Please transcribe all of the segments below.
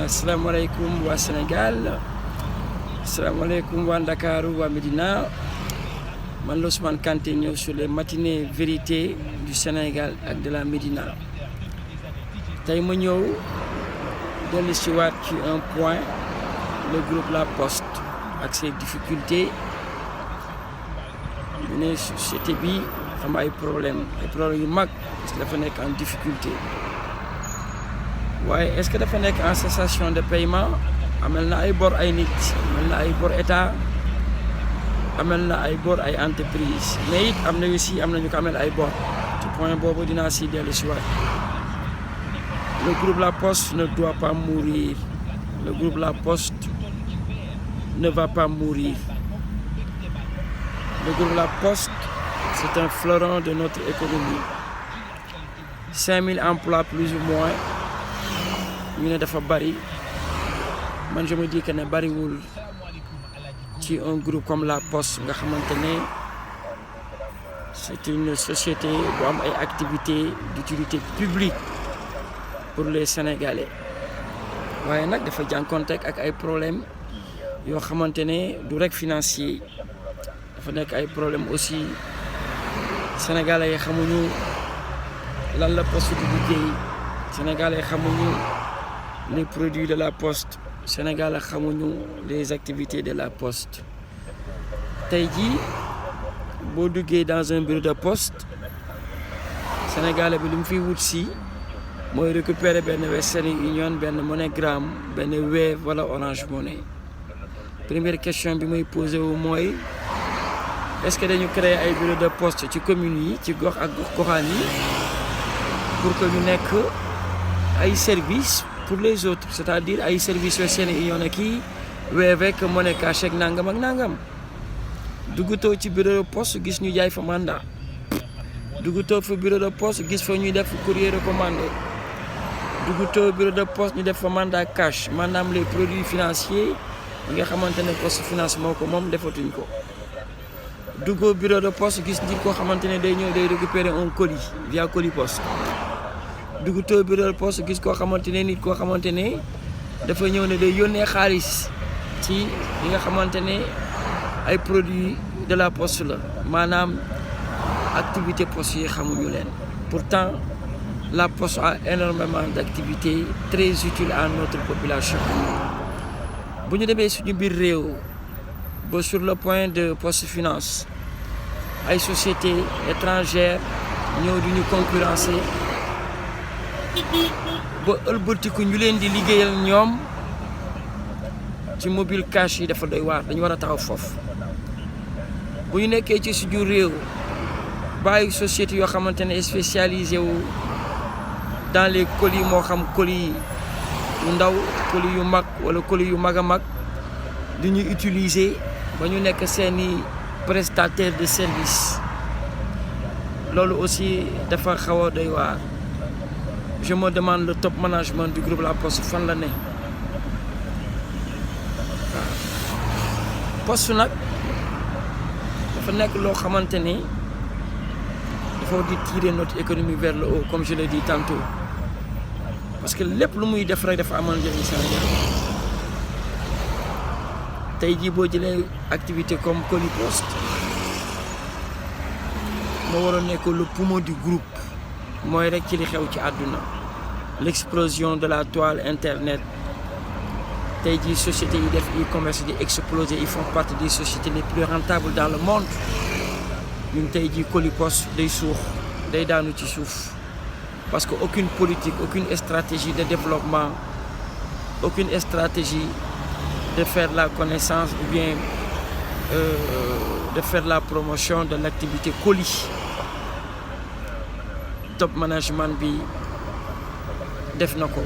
Assalamualaikum waa Sénégal, assalamualaikum waa Ndakaaru, waa Médina. Man la Ousmane Kanté ñëw sur les matinées vérité du Sénégal ak de la Médina. Tey ma ñëw dellu si waat ci un point, le groupe La Poste ak ses difficultés. Ñu ne société bi xam ay problème yu mag parce que dafa nekk en difficulté. waaye est-ce que dafa nekk en cessation de paiement? amel na ay bor ay nit, amel na ay bor état, amel na ay bor ay entreprise, mais it am na aussi am nañu ko amel ay bor. ci point boobu dinaa si dellu si waat. Le groupe La Poste ne doit pas mourir. Le groupe La Poste ne va pas mourir. Le groupe La Poste, c'est un fleuron de notre économie. 5000 emplois plus ou moins. ñu ne dafa bari, man je me dis que ne bariwul ci un groupe comme La Poste nga xamante ne c'est une société bu am ay activités d'utilité publique pour les Sénégalais. waaye nag dafa jànkoonteeg ak ay problèmes yoo xamante ne du rek financier, dafa nekk ay problèmes aussi. Sénégalais yi xamuñu lan la Poste di liggéey, Sénégalais yi xamuñu les produits de La Poste, Sénégal xamuñu les activités de La Poste. tey jii boo duggee dans un bureau de poste, Sénégalais bi li mu fiy wut si mooy récupérer benn Western Union, benn MoneyGram, benn Wave wala Orange Money. Première question bi may posé wu mooy est-ce que dañu créer ay bureau de poste ci communes yi, ci gox ak goxaan yi pour que ñu nekk ay services pour les autres, c'est-à-dire ay services Western Union ak kii Wave ak Money Cash ak nangam ak nangam. duggutoo ci bureau de poste gis ñu jaay fa mandat, duggutoo fa bureau de poste gis fa ñuy def courrier recommandé, duggutoo bureau de poste ñu def fa mandat cash, maanaam les produits financiers yi nga xamante ne Poste Finance moo ko moom defatuñ ko. duggoo bureau de poste gis nit koo xamante ne day ñëw day récupérer un colis via colis poste. duggutoo bureau de poste gis koo xamante ne nit koo xamante ne dafa ñëw ne day yónnee xaalis ci li nga xamante ne ay produits de La Poste la, maanaam activité poste yi xamuñu leen. Pourtant La Poste a énormément d'activités très utiles à notre population. bu ñu demee suñu biir réew ba sur le point de Poste Finance, ay sociétés étrangères ñëw di ñu concurrencer ba ëlbatiku ñu leen di liggéeyal ñoom ci mobile cash yi dafa doy waar. dañu war a taxaw foofu. bu ñu nekkee ci suñu réew bàyyi société yoo xamante ne spécialisé wu dans les colis, moo xam colis yu ndaw, colis yu mag wala colis yu mag a mag, di ñu utiliser ba ñu nekk seeni prestataire de service. loolu aussi dafa xaw a doy waar. je me demande le top management du groupe La Poste fan la ne. Poste nag dafa nekk loo xamante ne dafa di tirer notre économie vers le haut, comme je l'ai dit tantôt, parce que lépp lu muy def rek dafa amal njëriñ Sénégal. tey jii boo jëlee activité comme colis poste moo waroon nekk le poumon du groupe, mooy rek ci li xew ci àdduna, l'explosion de la toile internet. tey jii sociétés yi def e-commerce di exploser, ils font partie des sociétés les plus rentables dans le monde. ñun tey jii colis poste day suux, day daanu ci suuf, parce que aucune politique, aucune stratégie de développement, aucune stratégie de faire la connaissance ou bien de faire la promotion de l'activité colis. Top management bi def na ko.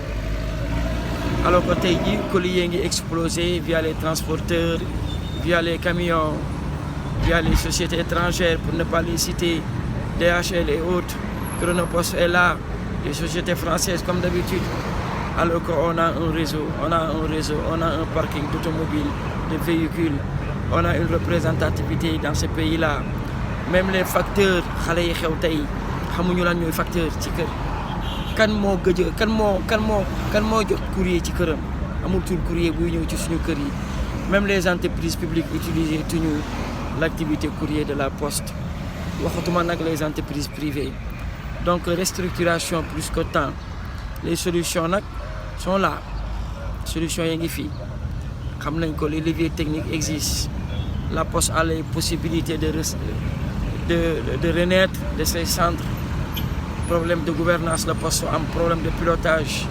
alors que tey jii colis yi ngi explosé via les transporteurs, via les camions, via les sociétés étrangères, pour ne pas les citer, DHL et autres. Chronopost est là, les sociétés françaises comme d'habitude. Alors qu'on a un réseau, on a un parking d'automobiles, de véhicules, on a une représentativité dans ce pays-là. Même les facteurs, xale yi xew tey xamuñu lan ñooy facteur ci kër. kan moo gëj kan moo jot courrier ci këram amul tur courrier buy ñëw ci suñu kër yi même les entreprises publiques utiliser tuñu l'activité courrier de la poste waxatuma nag les entreprises privées donc restructuration plus que temps les solutions nag sont là solutions yi ngi fii xam nañ ko les leviers techniques existent la poste a les possibilités de renaître de ses centres problème de gouvernance la poste am problème de pilotage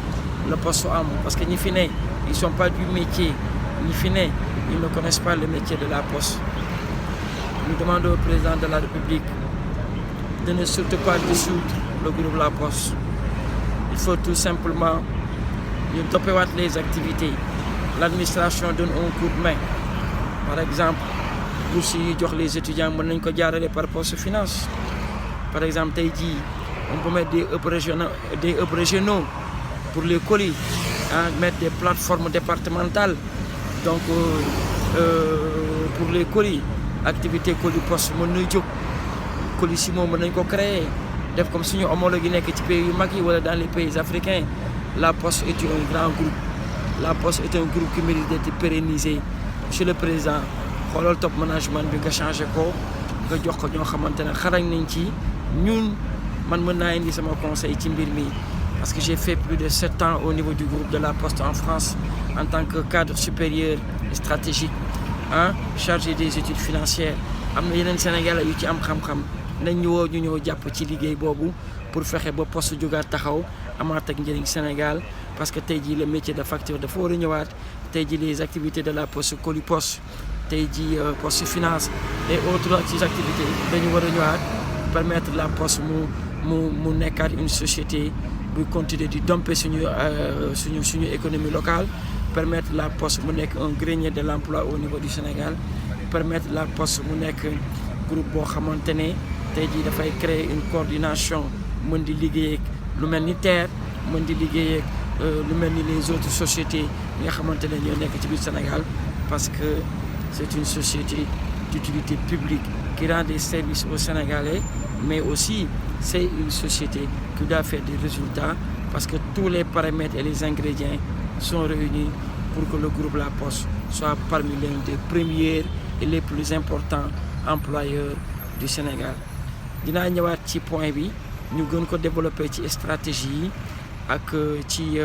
la poste am parce que ñi fi ne ils sont pas du métier ñi fi ne ils ne connaissent pas le métier de la poste. Nous demandons au président de la République de ne surtout pas dissoudre le groupe La Poste. Il faut tout simplement ñu toppewaat les activités. L'administration donne un coup de main. Par exemple, bourse yi jox les étudiants mën nañ ko jaarale par Poste Finance. Par exemple, tey jii on peut mettre des hubs régionaux pour les colis, mettre des plateformes départementales. Donc pour les colis activité colis poste mën na jóg Colissimo mën nañ ko créer def comme suñu homologue yi nekk ci pays yu mag yi wala dans les pays africains. La poste est un grand groupe la poste est un groupe qui mérite d'être pérennisé. Monsieur le président xoolal top management bi nga changé ko nga jox ko ñoo xamante ne xarañ nañ ci ñun man mën naa indi sama conseil ci mbir mi parce que j'ai fait plus de 7 ans au niveau du groupe de la poste en France en tant que cadre supérieur et stratégique chargé des études financières. Am na yeneen Sénégalais yu ci am xam-xam nañ ñu woo ñu ñëw jàpp ci liggéey boobu pour fexe ba poste jógaat taxaw amaat ak njëriñ Sénégal parce que tey jii le métier de facture dafa war a ñëwaat tey jii les activités de la poste colis poste tey jii Poste Finance et autres ci activités dañu war a ñëwaat permettre la poste mu nekkaat une société buy continuer di domper suñu économie locale permettre la poste mu nekk un grenier de l'emploi au niveau du Sénégal permettre la poste mu nekk groupe boo xamante ne tey jii dafay créer une coordination mën di liggéey ak lu mel ni TER mën di liggéey ak lu mel ni les autres sociétés yi nga xamante ne ñoo nekk ci biir Sénégal parce que c'est une société d'utilité publique qui rend des services aux Sénégalais mais aussi c'est une société qui doit faire des résultats parce que tous les paramètres et les ingrédients sont réunis pour que le groupe La Poste soit parmi l'un des premiers et les plus importants employeurs du Sénégal. Dinaa ñëwaat ci point bi ñu gën ko développer ci stratégie yi ak ci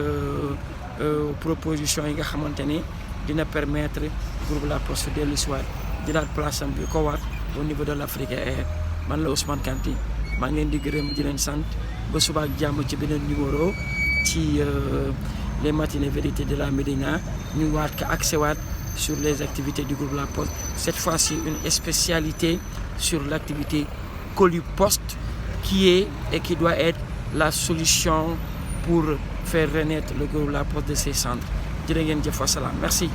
proposition yi nga xamante ne dina permettre groupe La Poste dellu si waat jëlaat place am bi ko war au niveau de l'Afrique Air. Man la Ousmane Kanté maa ngi leen di gërëm di leen sant ba suba ak jàmm ci beneen numéro ci les matinées vérités de la Médina ñu waat ka accès waat sur les activités du groupe La Poste. Cette fois-ci une spécialité sur l'activité colis poste qui est et qui doit être la solution pour faire renaître le groupe La Poste de ses centres. Jërë ngeen jëf, wasalaam, merci.